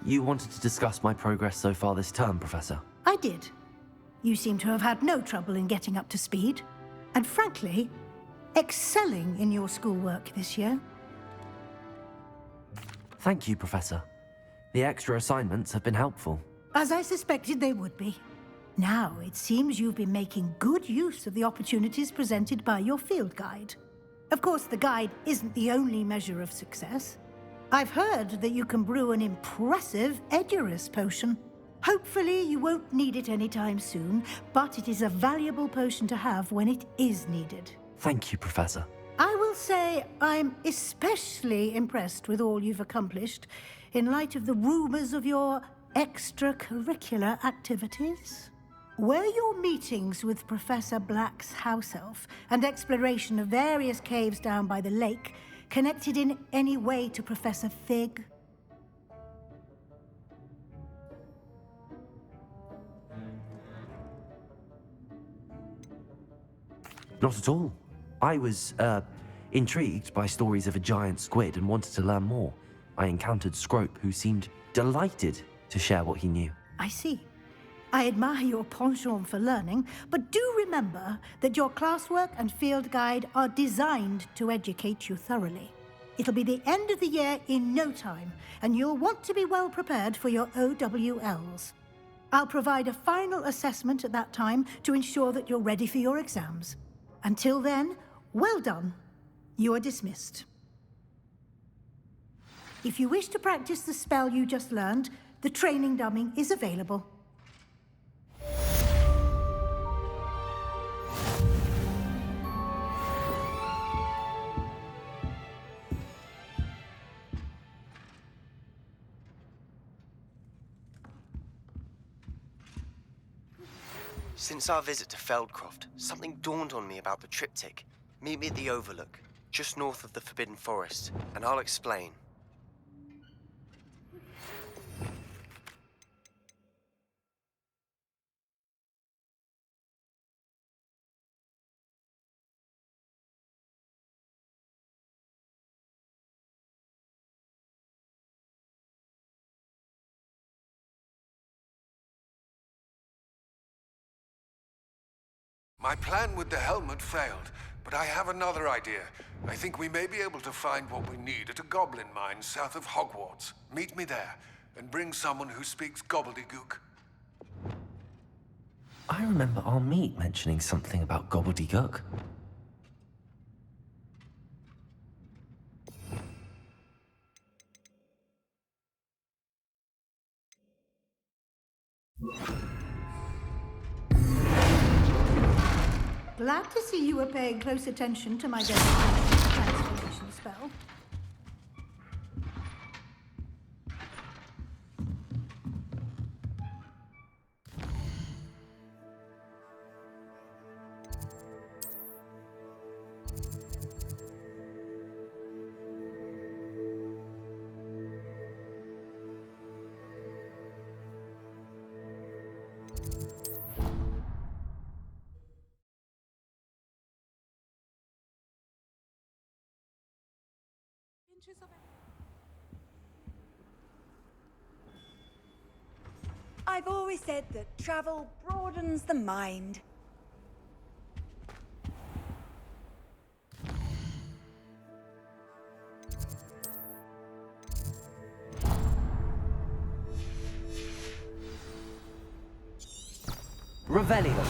You wanted to discuss my progress so far this term, Professor. I did. You seem to have had no trouble in getting up to speed, and frankly, excelling in your schoolwork this year. Thank you, Professor. The extra assignments have been helpful. As I suspected they would be. Now, it seems you've been making good use of the opportunities presented by your field guide. Of course, the guide isn't the only measure of success. I've heard that you can brew an impressive Edurus potion. Hopefully, you won't need it anytime soon, but it is a valuable potion to have when it is needed. Thank you, Professor. I will say I'm especially impressed with all you've accomplished in light of the rumors of your extracurricular activities. Were your meetings with Professor Black's house elf and exploration of various caves down by the lake connected in any way to Professor Fig? Not at all. I was, intrigued by stories of a giant squid and wanted to learn more. I encountered Scrope, who seemed delighted to share what he knew. I see. I admire your penchant for learning, but do remember that your classwork and field guide are designed to educate you thoroughly. It'll be the end of the year in no time, and you'll want to be well prepared for your OWLs. I'll provide a final assessment at that time to ensure that you're ready for your exams. Until then, well done. You are dismissed. If you wish to practice the spell you just learned, the training dummy is available. Since our visit to Feldcroft, something dawned on me about the triptych. Meet me at the Overlook, just north of the Forbidden Forest, and I'll explain. My plan with the helmet failed, but I have another idea. I think we may be able to find what we need at a goblin mine south of Hogwarts. Meet me there, and bring someone who speaks gobbledygook. I remember our meet mentioning something about gobbledygook. Glad to see you were paying close attention to my transformation spell. I've always said that travel broadens the mind. Revelio.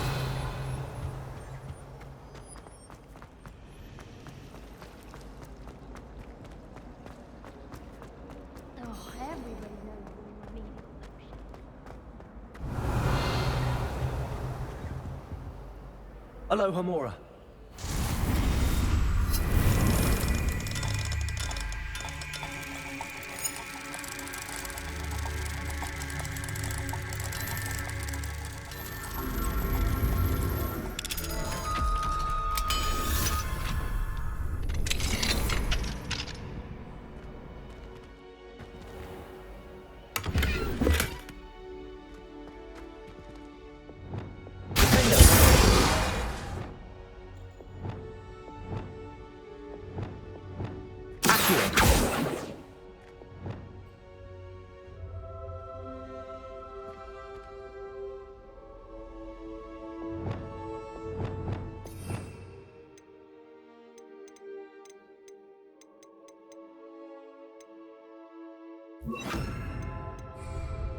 Aloha Mora.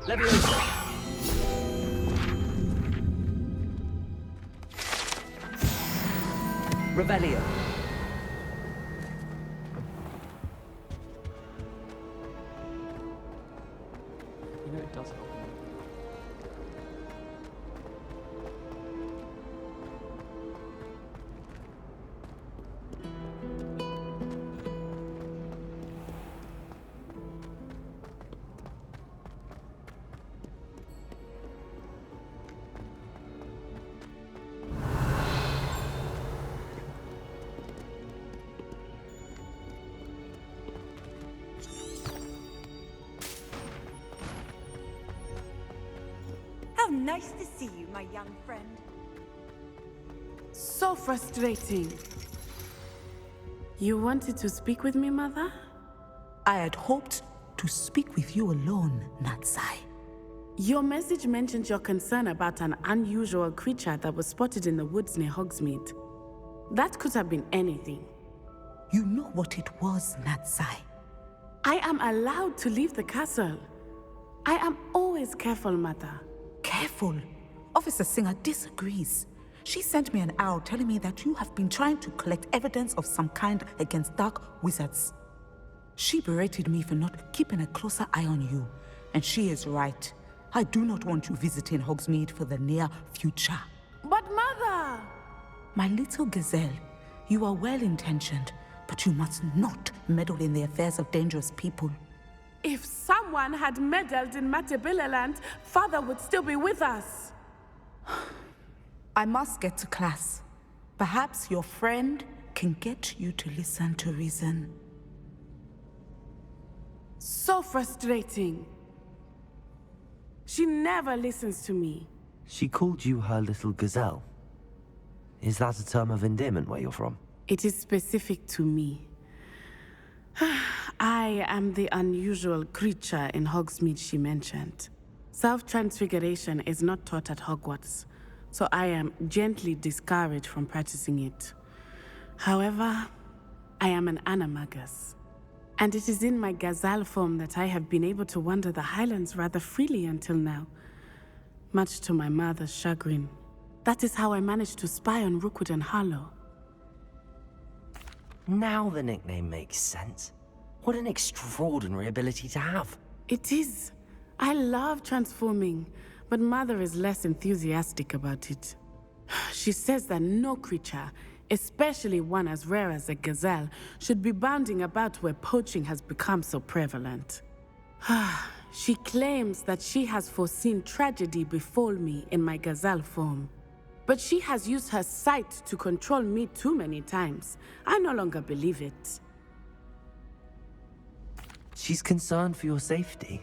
Leviosa! Revelio. You know it does help. How nice to see you, my young friend. So frustrating. You wanted to speak with me, Mother? I had hoped to speak with you alone, Natsai. Your message mentioned your concern about an unusual creature that was spotted in the woods near Hogsmeade. That could have been anything. You know what it was, Natsai. I am allowed to leave the castle. I am always careful, Mother. Careful. Officer Singer disagrees. She sent me an owl telling me that you have been trying to collect evidence of some kind against dark wizards. She berated me for not keeping a closer eye on you, and she is right. I do not want you visiting Hogsmeade for the near future. But Mother! My little gazelle, you are well-intentioned, but you must not meddle in the affairs of dangerous people. If someone had meddled in Matabeleland, Father would still be with us. I must get to class. Perhaps your friend can get you to listen to reason. So frustrating. She never listens to me. She called you her little gazelle. Is that a term of endearment where you're from? It is specific to me. I am the unusual creature in Hogsmeade she mentioned. Self-transfiguration is not taught at Hogwarts, so I am gently discouraged from practicing it. However, I am an animagus, and it is in my gazelle form that I have been able to wander the Highlands rather freely until now, much to my mother's chagrin. That is how I managed to spy on Rookwood and Harlow. Now the nickname makes sense. What an extraordinary ability to have. It is. I love transforming, but Mother is less enthusiastic about it. She says that no creature, especially one as rare as a gazelle, should be bounding about where poaching has become so prevalent. She claims that she has foreseen tragedy befall me in my gazelle form. But she has used her sight to control me too many times. I no longer believe it. She's concerned for your safety.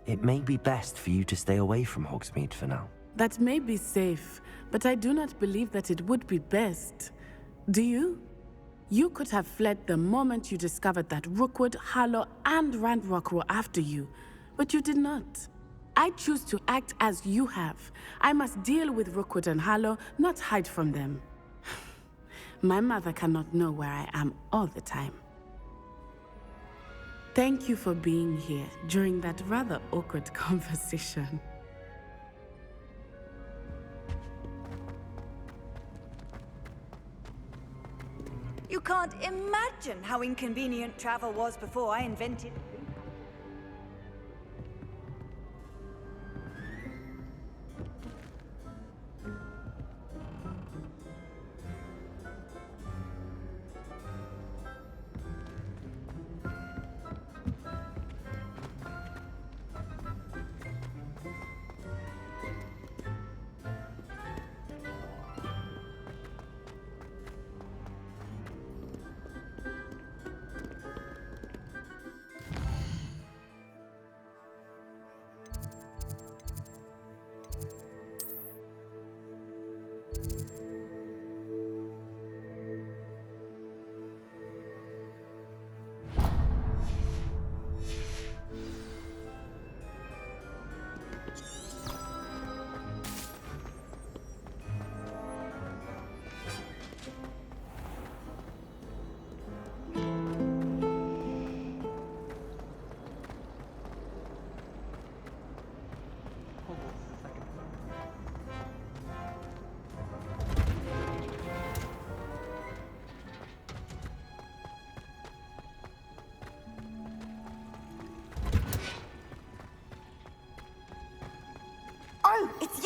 It may be best for you to stay away from Hogsmeade for now. That may be safe, but I do not believe that it would be best. Do you? You could have fled the moment you discovered that Rookwood, Harlow, and Ranrock were after you, but you did not. I choose to act as you have. I must deal with Rookwood and Harlow, not hide from them. My mother cannot know where I am all the time. Thank you for being here during that rather awkward conversation. You can't imagine how inconvenient travel was before I invented it.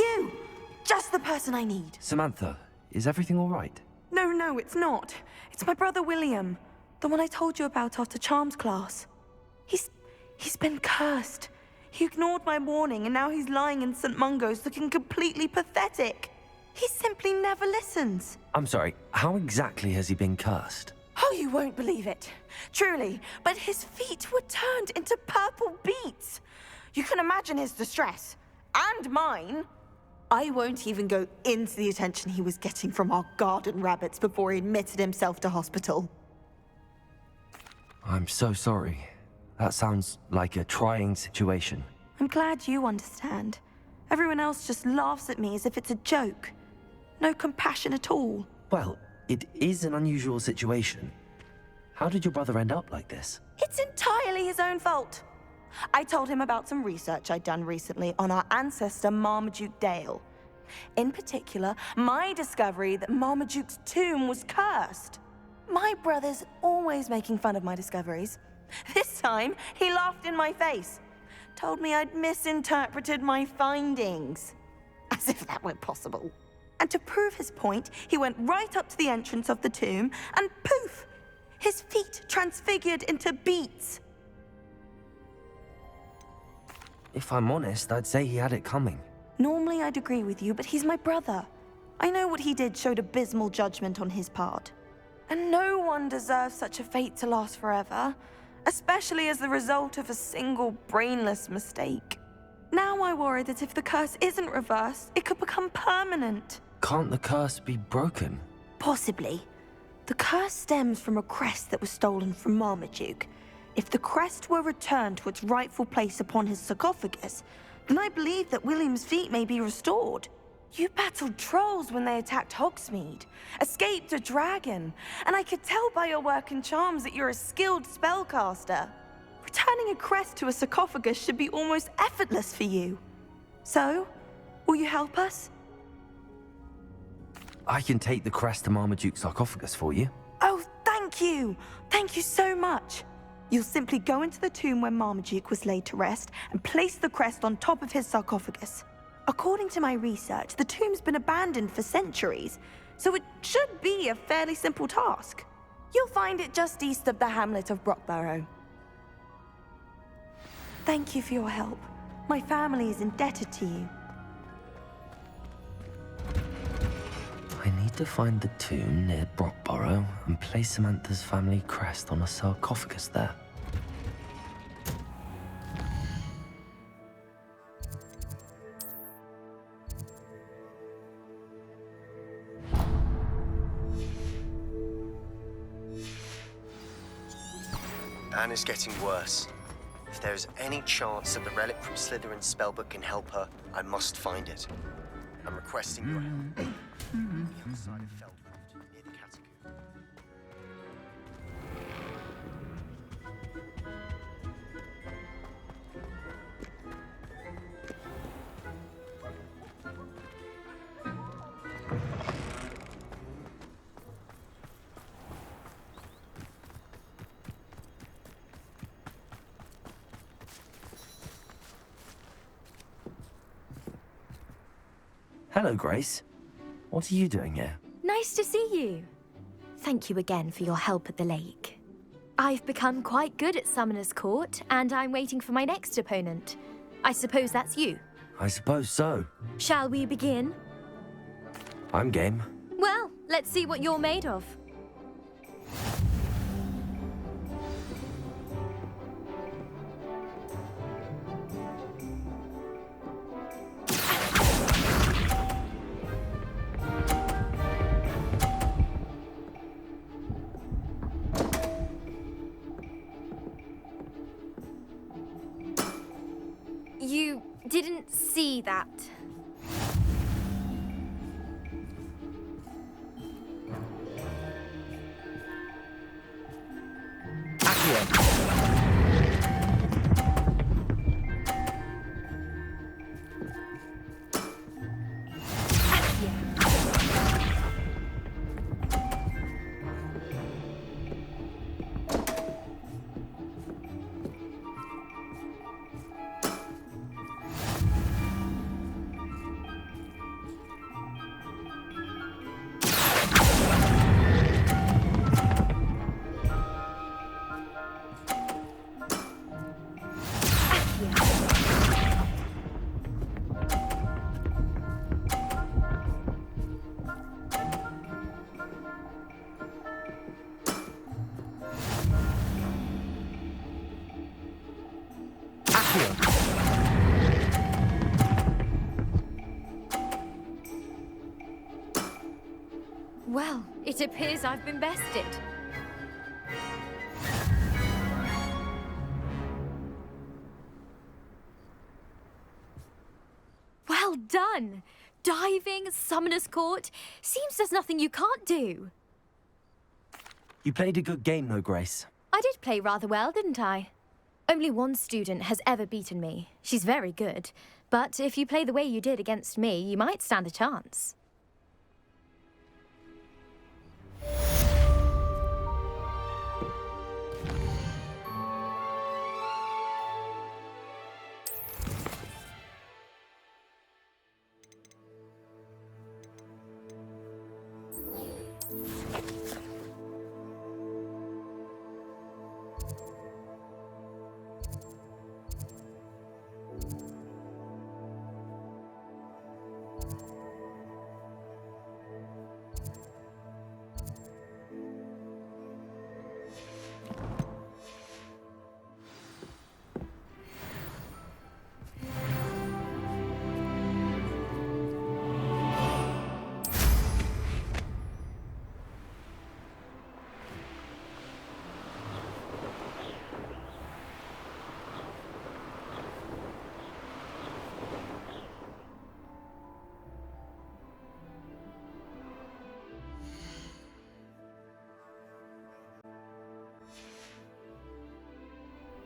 you! Just the person I need. Samantha, is everything all right? No, it's not. It's my brother William. The one I told you about after Charms class. He's been cursed. He ignored my warning and now he's lying in St. Mungo's looking completely pathetic. He simply never listens. I'm sorry, how exactly has he been cursed? Oh, you won't believe it. Truly, but his feet were turned into purple beets. You can imagine his distress. And mine. I won't even go into the attention he was getting from our garden rabbits before he admitted himself to hospital. I'm so sorry. That sounds like a trying situation. I'm glad you understand. Everyone else just laughs at me as if it's a joke. No compassion at all. Well, it is an unusual situation. How did your brother end up like this? It's entirely his own fault. I told him about some research I'd done recently on our ancestor Marmaduke Dale. In particular, my discovery that Marmaduke's tomb was cursed. My brother's always making fun of my discoveries. This time, he laughed in my face. Told me I'd misinterpreted my findings. As if that were possible. And to prove his point, he went right up to the entrance of the tomb and poof! His feet transfigured into beets. If I'm honest, I'd say he had it coming. Normally I'd agree with you, but he's my brother. I know what he did showed abysmal judgment on his part. And no one deserves such a fate to last forever, especially as the result of a single brainless mistake. Now I worry that if the curse isn't reversed, it could become permanent. Can't the curse be broken? Possibly. The curse stems from a crest that was stolen from Marmaduke. If the crest were returned to its rightful place upon his sarcophagus, then I believe that William's feet may be restored. You battled trolls when they attacked Hogsmeade, escaped a dragon, and I could tell by your work and charms that you're a skilled spellcaster. Returning a crest to a sarcophagus should be almost effortless for you. So, will you help us? I can take the crest to Marmaduke's sarcophagus for you. Oh, thank you! Thank you so much! You'll simply go into the tomb where Marmaduke was laid to rest and place the crest on top of his sarcophagus. According to my research, the tomb's been abandoned for centuries, so it should be a fairly simple task. You'll find it just east of the hamlet of Brockborough. Thank you for your help. My family is indebted to you. I need to find the tomb near Brockborough and place Samantha's family crest on a sarcophagus there. Anne is getting worse. If there is any chance that the relic from Slytherin's spellbook can help her, I must find it. I'm requesting your help. On the other side of Feldcroft, near the catacomb. Hello, Grace. What are you doing here? Nice to see you. Thank you again for your help at the lake. I've become quite good at Summoner's Court, and I'm waiting for my next opponent. I suppose that's you. I suppose so. Shall we begin? I'm game. Well, let's see what you're made of. You didn't see that. here. Well, it appears I've been bested. Well done! Diving, Summoner's Court. Seems there's nothing you can't do. You played a good game, though, Grace. I did play rather well, didn't I? Only one student has ever beaten me. She's very good. But if you play the way you did against me, you might stand a chance.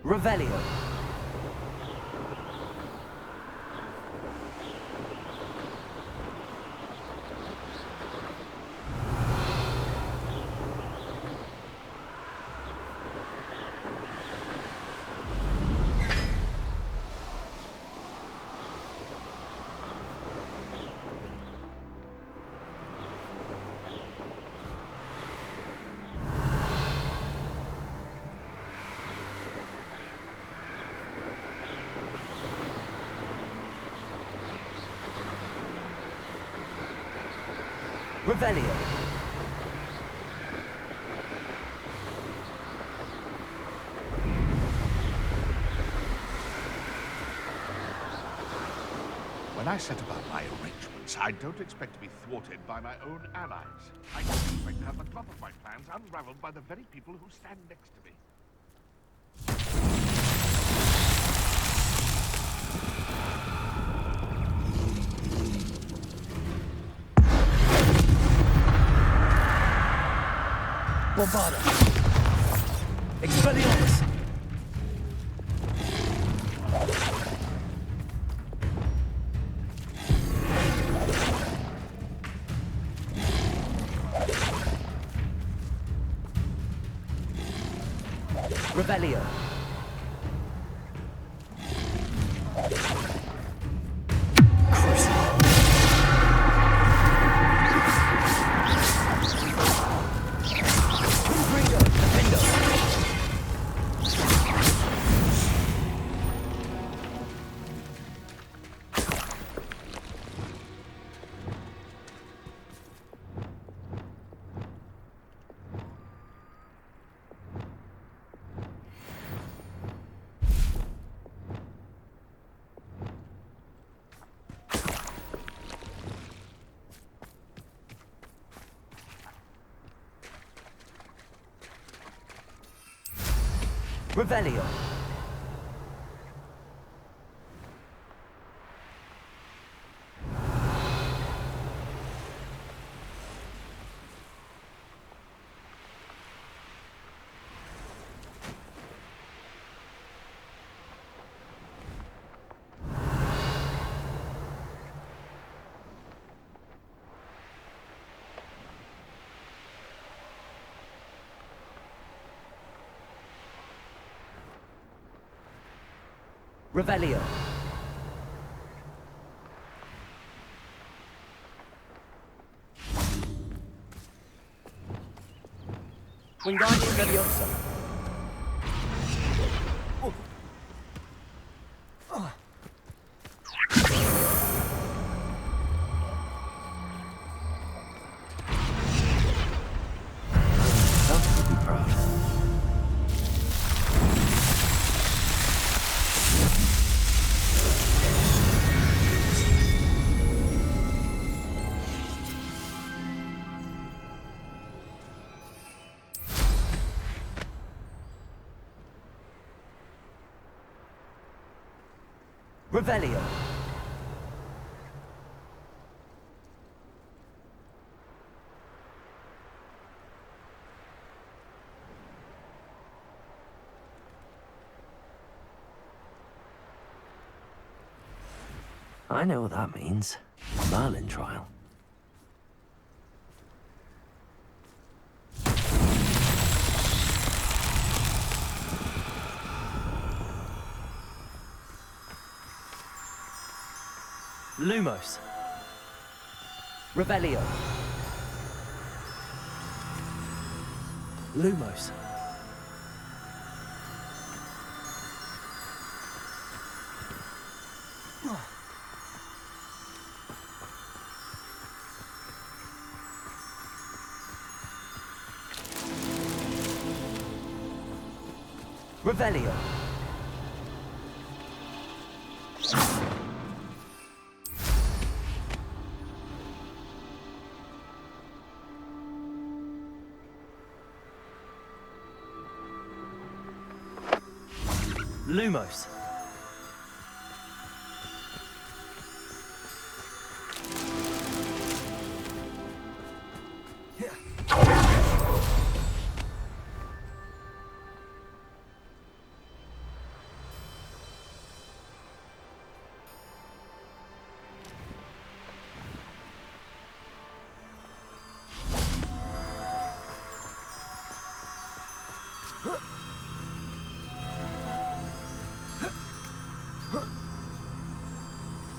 Revelio. Revelio. When I set about my arrangements, I don't expect to be thwarted by my own allies. I don't expect to have the top of my plans unraveled by the very people who stand next to me. Bombarda. Expelliarmus. Revelio. Revelio. Revelio. Wingardium Leviosa. Revelio. I know what that means. Merlin trial. Lumos. Revelio. Lumos. Revelio. Lumos.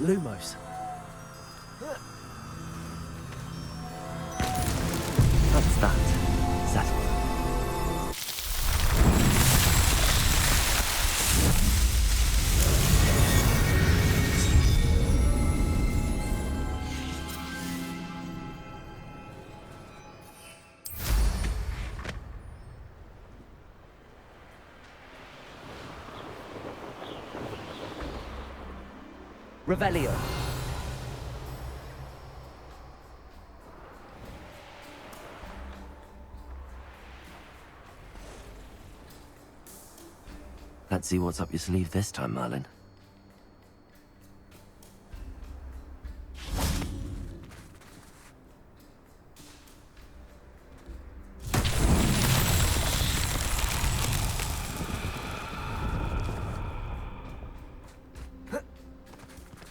Lumos. That's that. Settled. Revelio. Let's see what's up your sleeve this time, Merlin.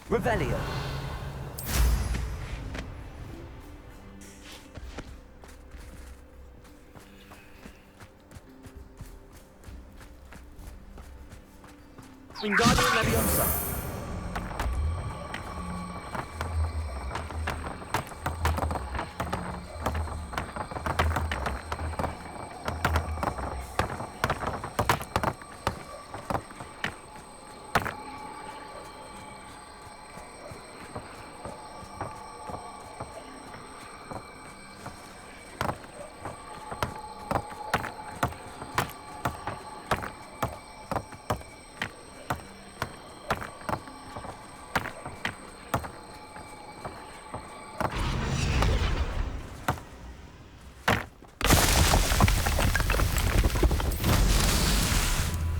Revelio. Wingardium Leviosa.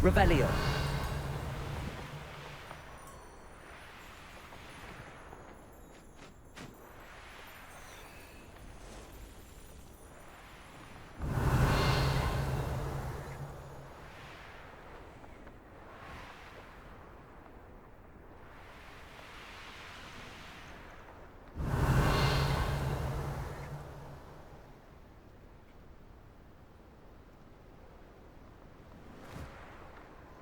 Revelio.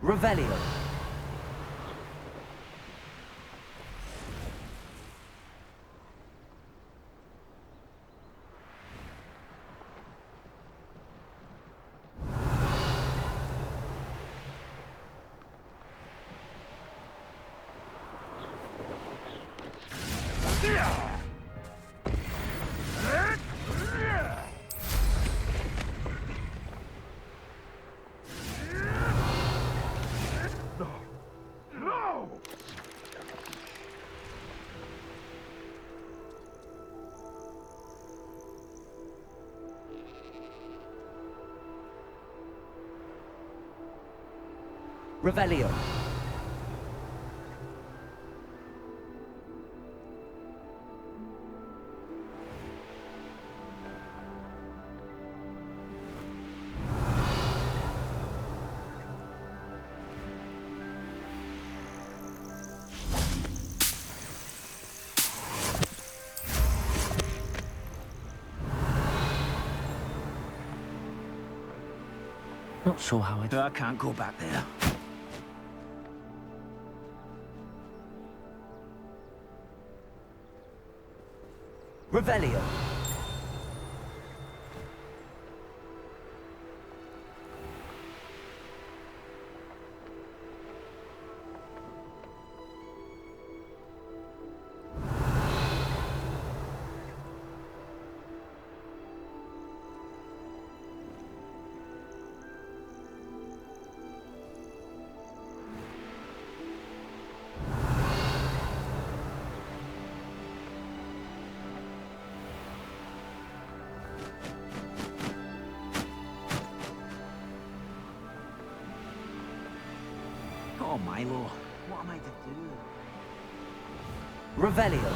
Revelio. Revelio. not sure how I can't go back there. Revelio. Oh, Milo, what am I to do? Revelio.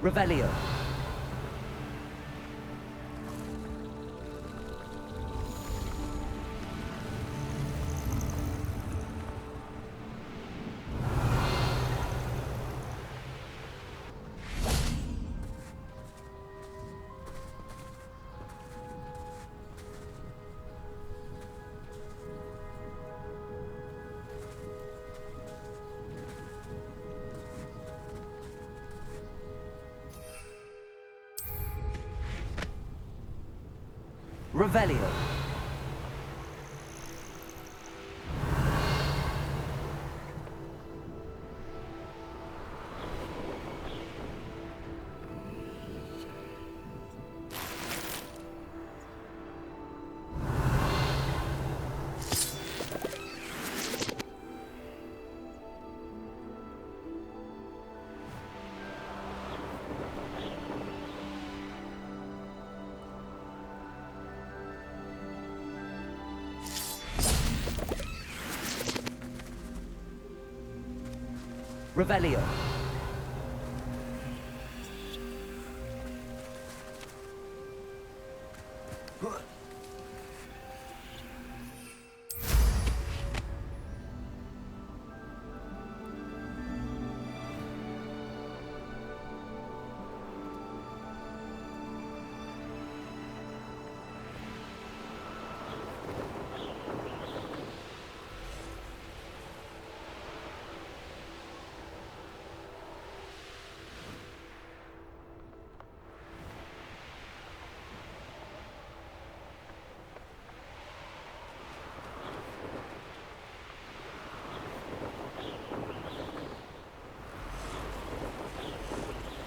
Revelio. Revelio. Revelio.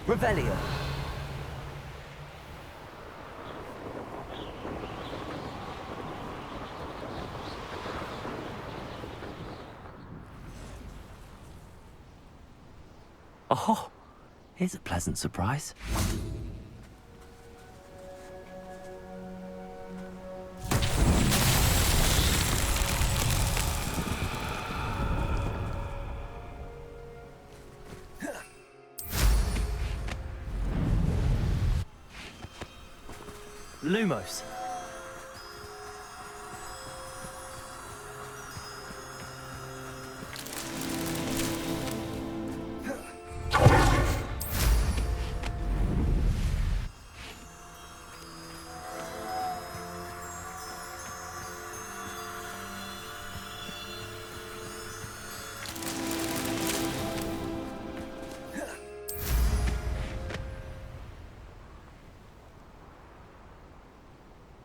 Revelio. Oh, here's a pleasant surprise. Lumos.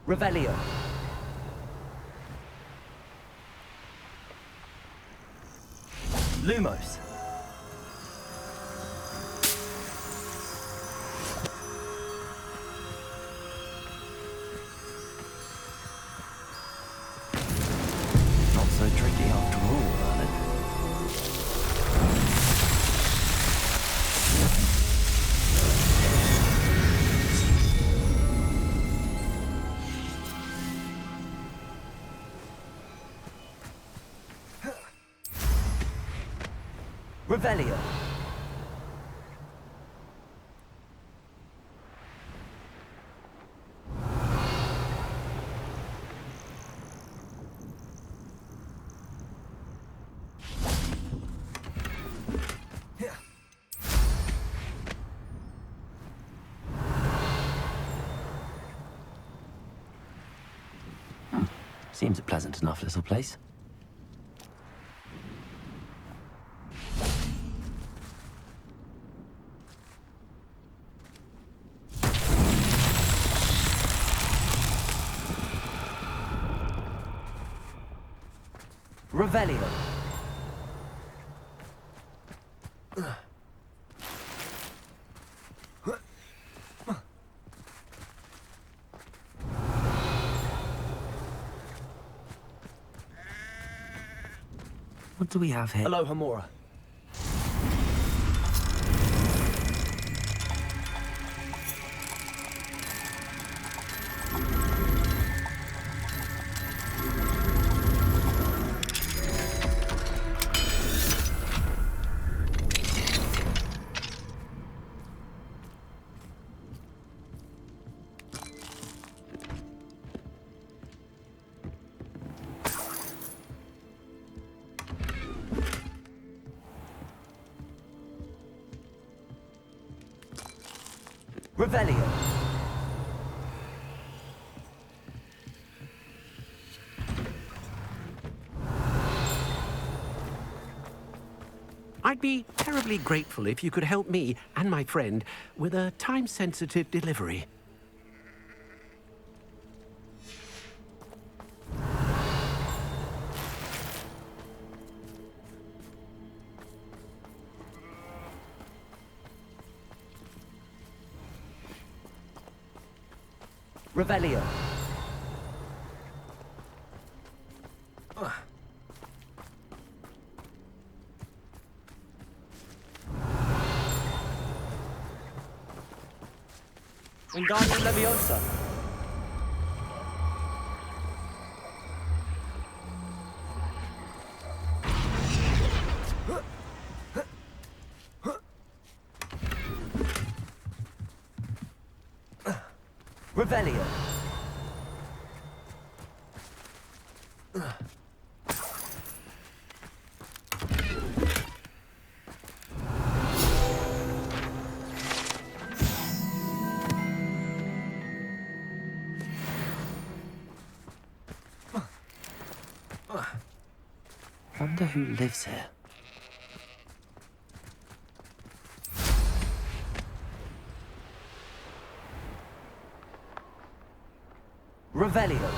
Revelio. Lumos. Not so tricky after all, are they? Revelio. Seems a pleasant enough little place. Revelio. What do we have here? Hello, Hamura. Revelio. I'd be terribly grateful if you could help me and my friend with a time-sensitive delivery. Revelio. Wingardium Leviosa. Revelio. Wonder who lives here. Revelio.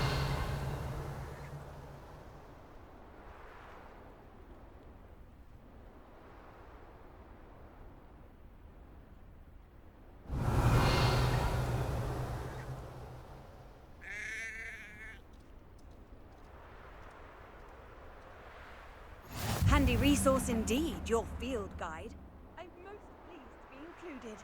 Handy resource indeed, your field guide. I'm most pleased to be included.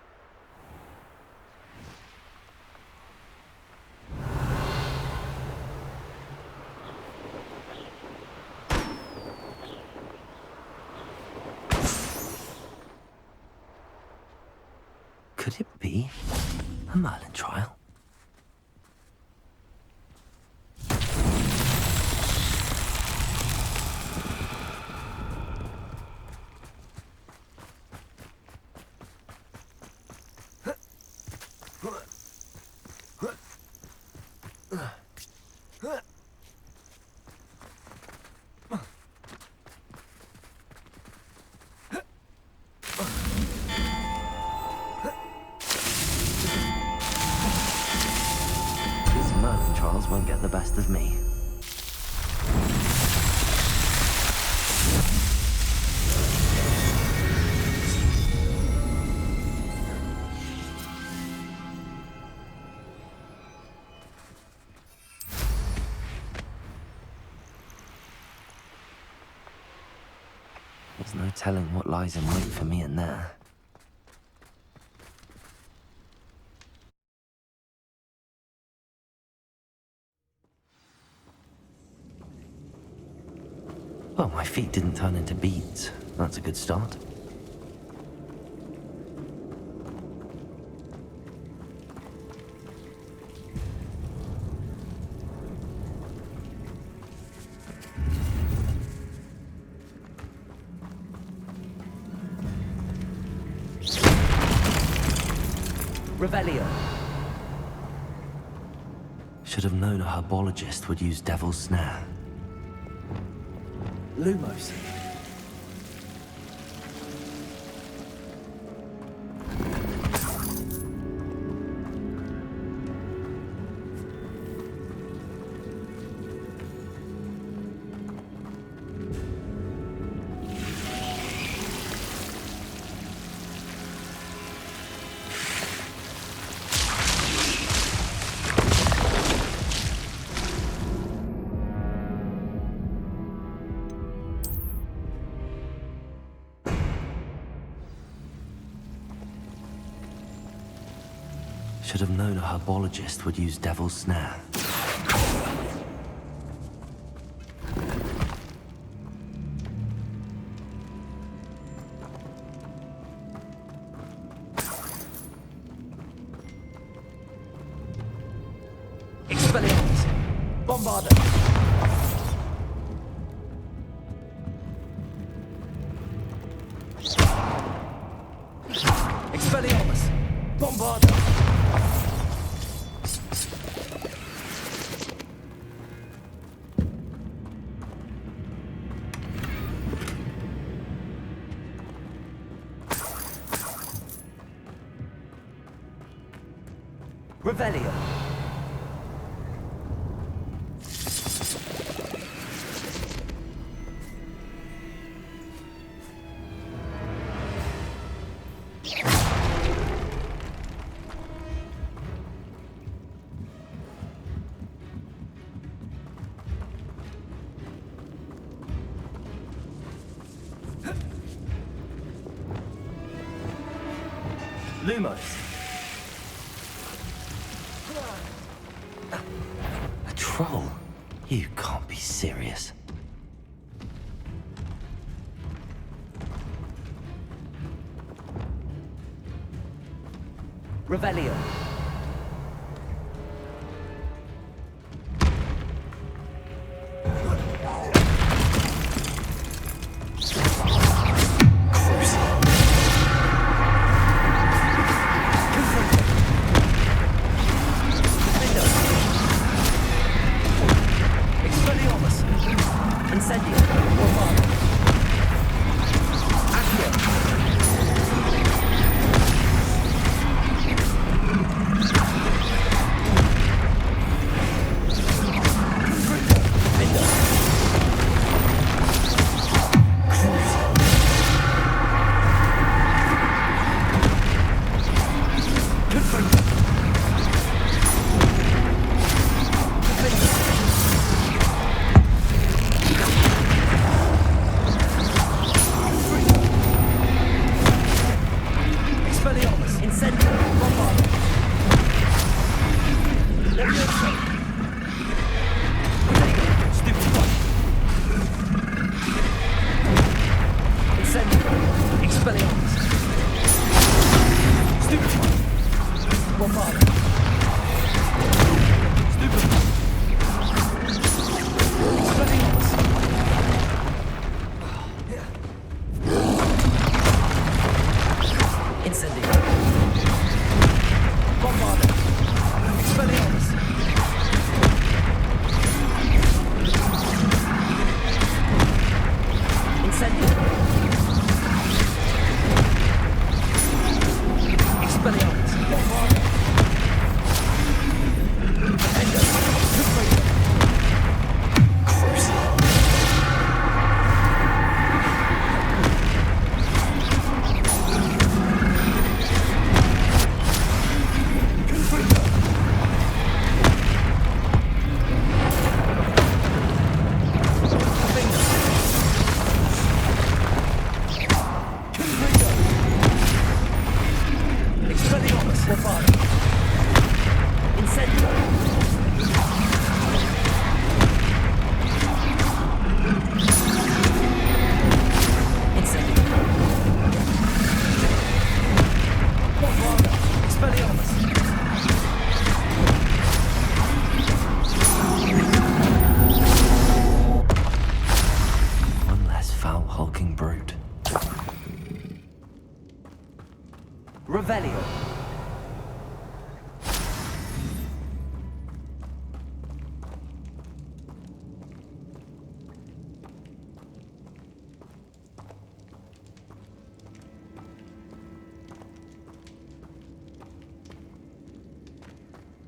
Could it be a Merlin trial? Merlin trials won't get the best of me. There's no telling what lies in wait for me in there. Well, my feet didn't turn into beads. That's a good start. Revelio. Should have known a herbologist would use Devil's Snare. Lumos. Should have known a herbologist would use Devil's Snare. Expelliarmus. Bombarda. Expelliarmus. Bombarda. Revelio. Lumos. A troll? You can't be serious. Revelio. Revelio.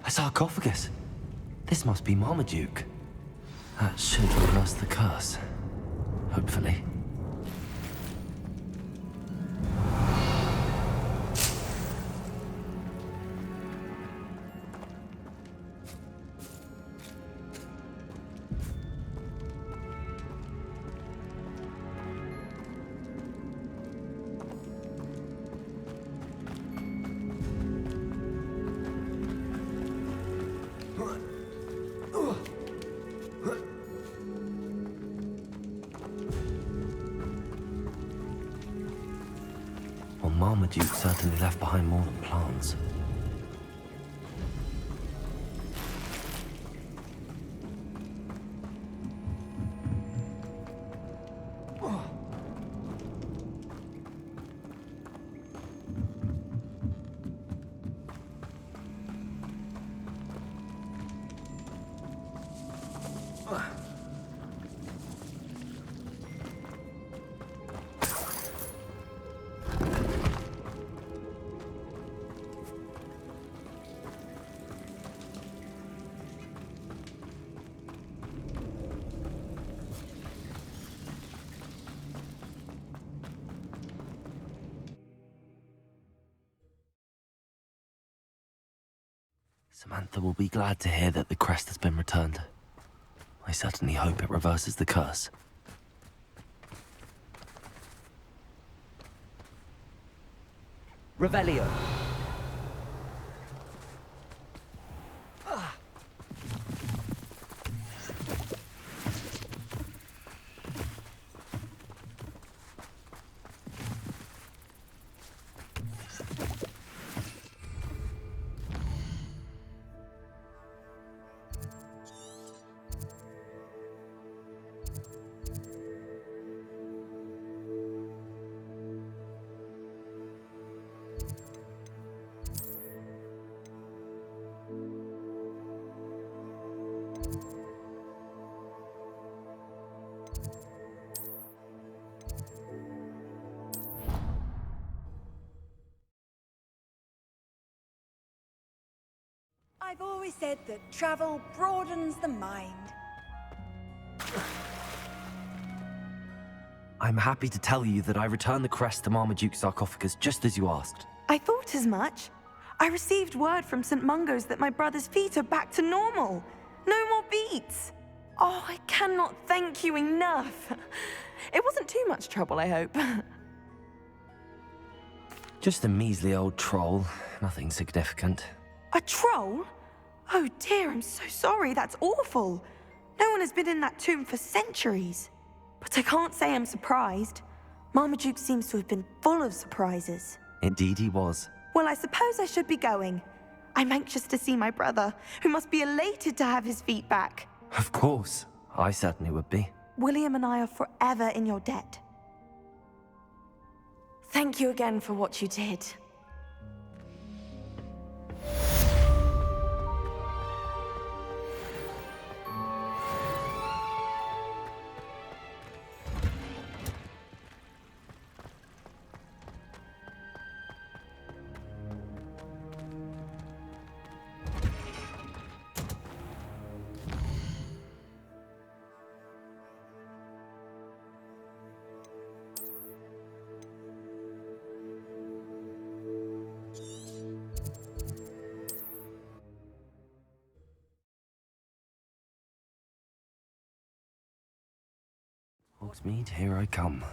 A sarcophagus. This must be Marmaduke. That should reverse the curse. Hopefully. Well, Marmaduke certainly left behind more than plants. Samantha will be glad to hear that the crest has been returned. I certainly hope it reverses the curse. Revelio. I've always said that travel broadens the mind. I'm happy to tell you that I returned the crest to Marmaduke's sarcophagus just as you asked. I thought as much. I received word from St. Mungo's that my brother's feet are back to normal. No more beats. Oh, I cannot thank you enough. It wasn't too much trouble, I hope. Just a measly old troll, nothing significant. A troll? Oh dear, I'm so sorry, that's awful. No one has been in that tomb for centuries. But I can't say I'm surprised. Marmaduke seems to have been full of surprises. Indeed he was. Well, I suppose I should be going. I'm anxious to see my brother, who must be elated to have his feet back. Of course, I certainly would be. William and I are forever in your debt. Thank you again for what you did. Hogsmeade, here I come.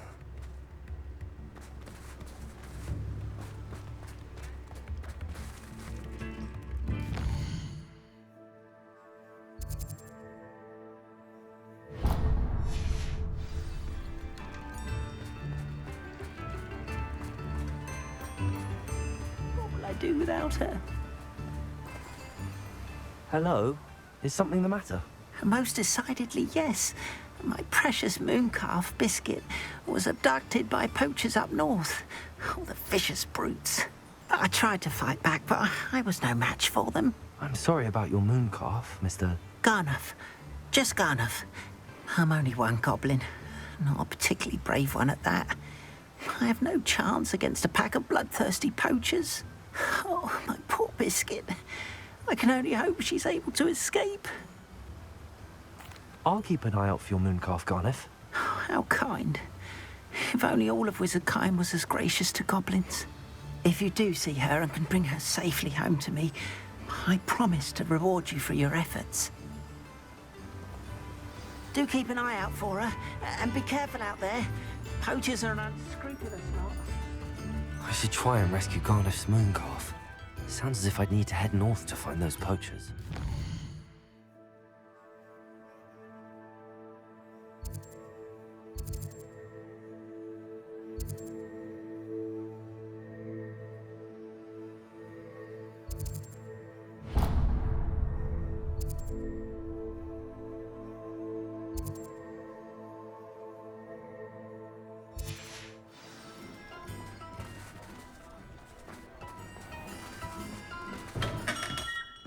What will I do without her? Hello? Is something the matter? Most decidedly, yes. My precious mooncalf, Biscuit, was abducted by poachers up north. Oh, the vicious brutes. I tried to fight back, but I was no match for them. I'm sorry about your mooncalf, Mr. Garnuff. Just Garnuff. I'm only one goblin. Not a particularly brave one at that. I have no chance against a pack of bloodthirsty poachers. Oh, my poor Biscuit. I can only hope she's able to escape. I'll keep an eye out for your mooncalf, Garneth. How kind. If only all of Wizardkind was as gracious to goblins. If you do see her and can bring her safely home to me, I promise to reward you for your efforts. Do keep an eye out for her, and be careful out there. Poachers are an unscrupulous lot. I should try and rescue Garneth's mooncalf. Sounds as if I'd need to head north to find those poachers.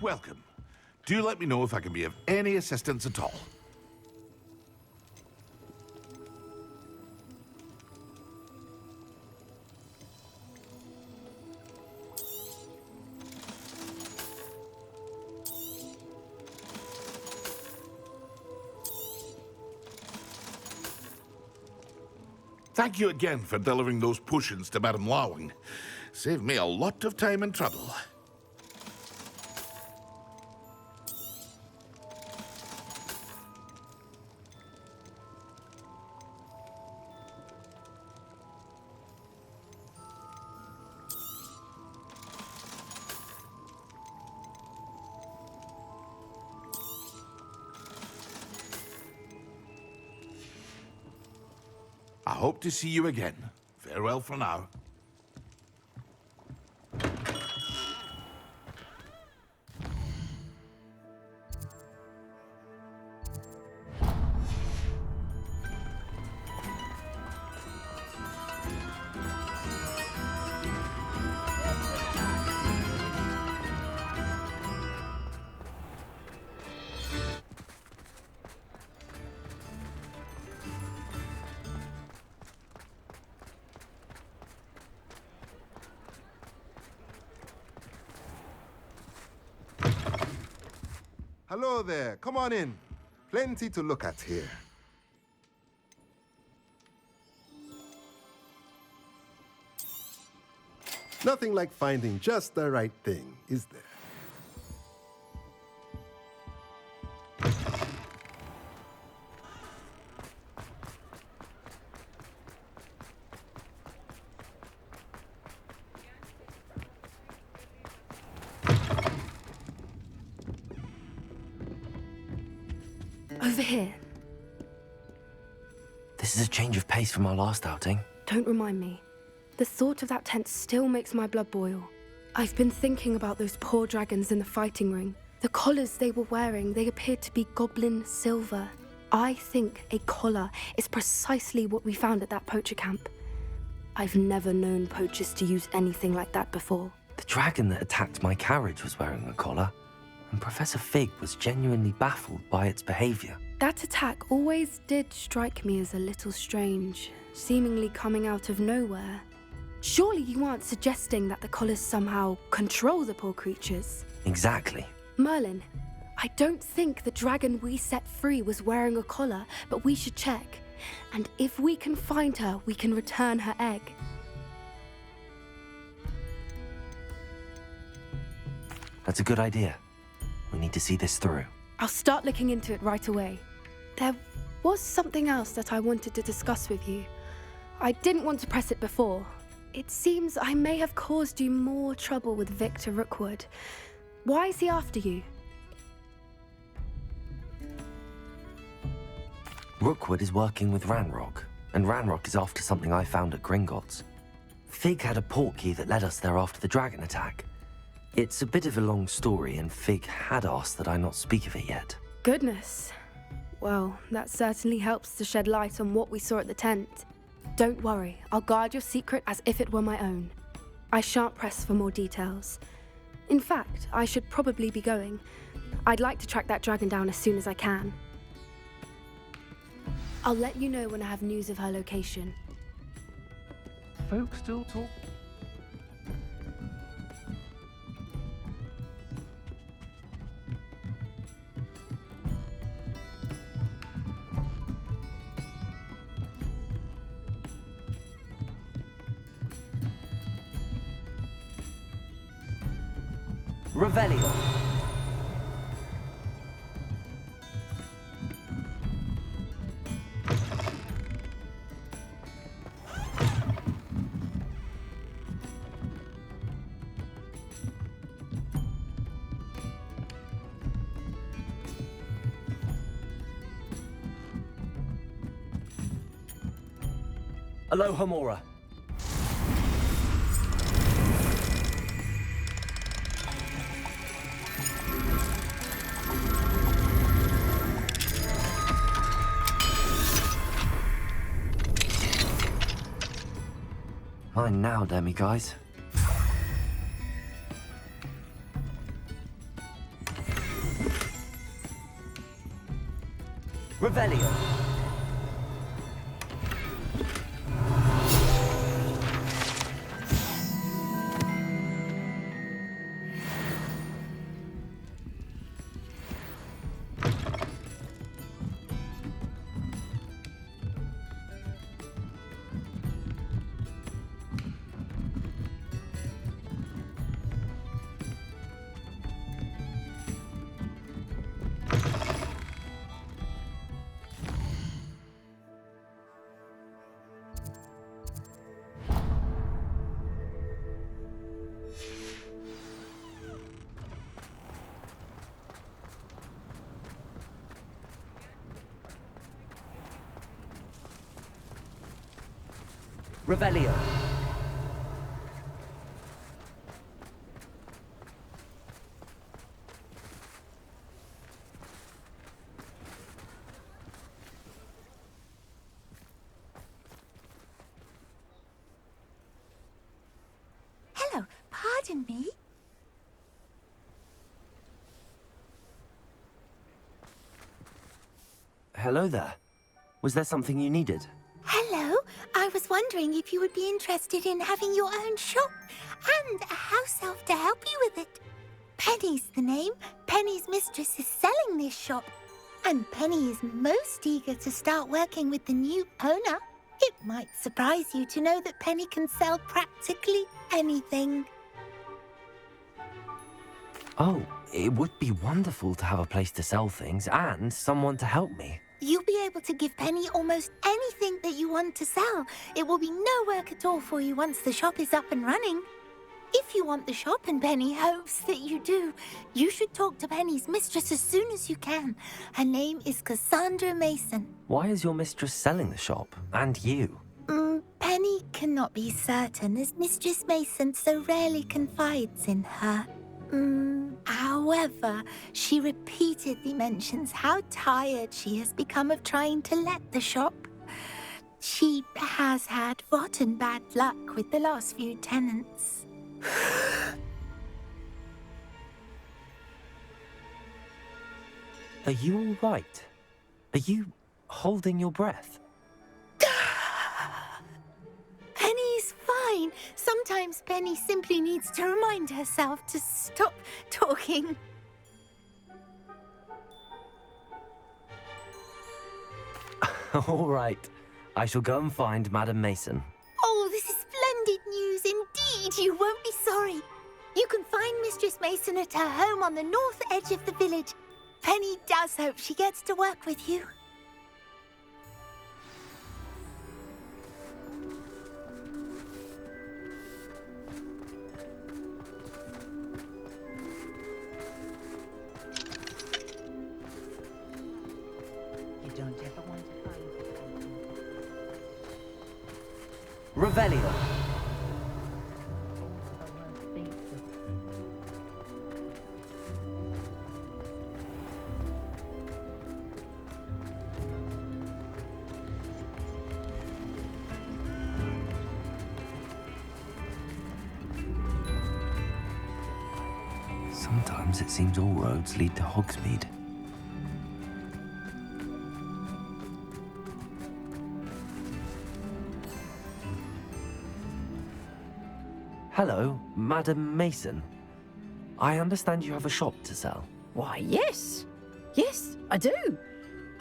Welcome. Do let me know if I can be of any assistance at all. Thank you again for delivering those potions to Madame Lawing. Saved me a lot of time and trouble. I hope to see you again. Farewell for now. Hello there, come on in. Plenty to look at here. Nothing like finding just the right thing, is there? Over here. This is a change of pace from our last outing. Don't remind me. The thought of that tent still makes my blood boil. I've been thinking about those poor dragons in the fighting ring. The collars they were wearing, they appeared to be goblin silver. I think a collar is precisely what we found at that poacher camp. I've never known poachers to use anything like that before. The dragon that attacked my carriage was wearing a collar, and Professor Fig was genuinely baffled by its behavior. That attack always did strike me as a little strange, seemingly coming out of nowhere. Surely you aren't suggesting that the collars somehow control the poor creatures? Exactly. Merlin, I don't think the dragon we set free was wearing a collar, but we should check. And if we can find her, we can return her egg. That's a good idea. We need to see this through. I'll start looking into it right away. There was something else that I wanted to discuss with you. I didn't want to press it before. It seems I may have caused you more trouble with Victor Rookwood. Why is he after you? Rookwood is working with Ranrock, and Ranrock is after something I found at Gringotts. Fig had a portkey that led us there after the dragon attack. It's a bit of a long story, and Fig had asked that I not speak of it yet. Goodness. Well, that certainly helps to shed light on what we saw at the tent. Don't worry, I'll guard your secret as if it were my own. I shan't press for more details. In fact, I should probably be going. I'd like to track that dragon down as soon as I can. I'll let you know when I have news of her location. Folk still talk? Revelio. Aloha Mora. Mine now, Demi guys. Revelio. Revelio. Hello, pardon me. Hello there. Was there something you needed? Hello, I was wondering if you would be interested in having your own shop and a house elf to help you with it. Penny's the name. Penny's mistress is selling this shop. And Penny is most eager to start working with the new owner. It might surprise you to know that Penny can sell practically anything. Oh, it would be wonderful to have a place to sell things and someone to help me. You'll be able to give Penny almost anything that you want to sell. It will be no work at all for you once the shop is up and running. If you want the shop, and Penny hopes that you do, you should talk to Penny's mistress as soon as you can. Her name is Cassandra Mason. Why is your mistress selling the shop? And you? Penny cannot be certain, as Mistress Mason so rarely confides in her. However, she repeatedly mentions how tired she has become of trying to let the shop. She has had rotten bad luck with the last few tenants. Are you all right? Are you holding your breath? Penny's fine. Sometimes Penny simply needs to remind herself to stop talking. All right. I shall go and find Madam Mason. Oh, this is splendid news indeed. You won't be sorry. You can find Mistress Mason at her home on the north edge of the village. Penny does hope she gets to work with you. You don't ever want to find Revelio. Sometimes it seems all roads lead to Hogsmeade. Hello, Madam Mason. I understand you have a shop to sell. Why, yes. Yes, I do.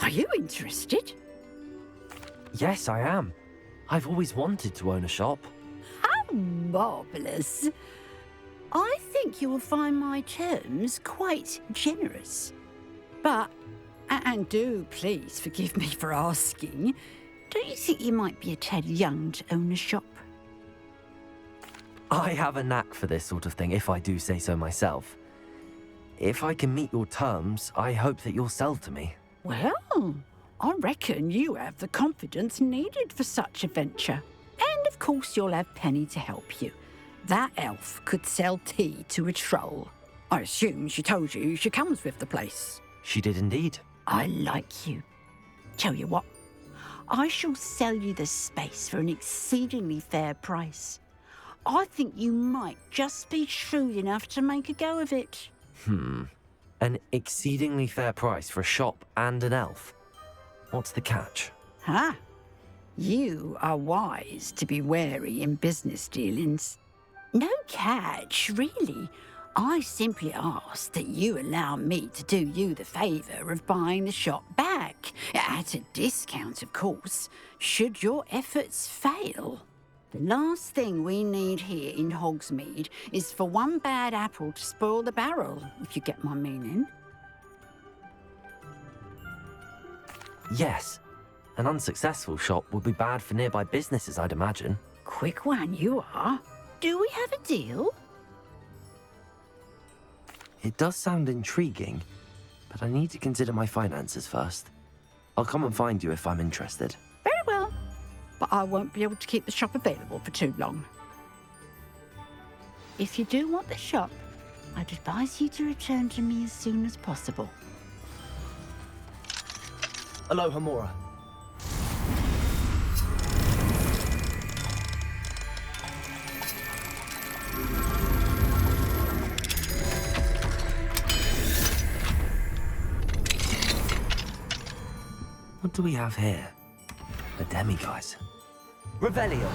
Are you interested? Yes, I am. I've always wanted to own a shop. How marvellous. I think think you will find my terms quite generous. But, and do please forgive me for asking, don't you think you might be a tad young to own a shop? I have a knack for this sort of thing, if I do say so myself. If I can meet your terms, I hope that you'll sell to me. Well, I reckon you have the confidence needed for such a venture. And of course you'll have Penny to help you. That elf could sell tea to a troll. I assume she told you she comes with the place. She did indeed. I like you. Tell you what, I shall sell you the space for an exceedingly fair price. I think you might just be shrewd enough to make a go of it. An exceedingly fair price for a shop and an elf. What's the catch? Ah, you are wise to be wary in business dealings. No catch, really. I simply ask that you allow me to do you the favour of buying the shop back, at a discount, of course, should your efforts fail. The last thing we need here in Hogsmeade is for one bad apple to spoil the barrel, if you get my meaning. Yes. An unsuccessful shop would be bad for nearby businesses, I'd imagine. Quick one, you are. Do we have a deal? It does sound intriguing, but I need to consider my finances first. I'll come and find you if I'm interested. Very well. But I won't be able to keep the shop available for too long. If you do want the shop, I'd advise you to return to me as soon as possible. Aloha, Mora. What do we have here? A demiguise. Revelio.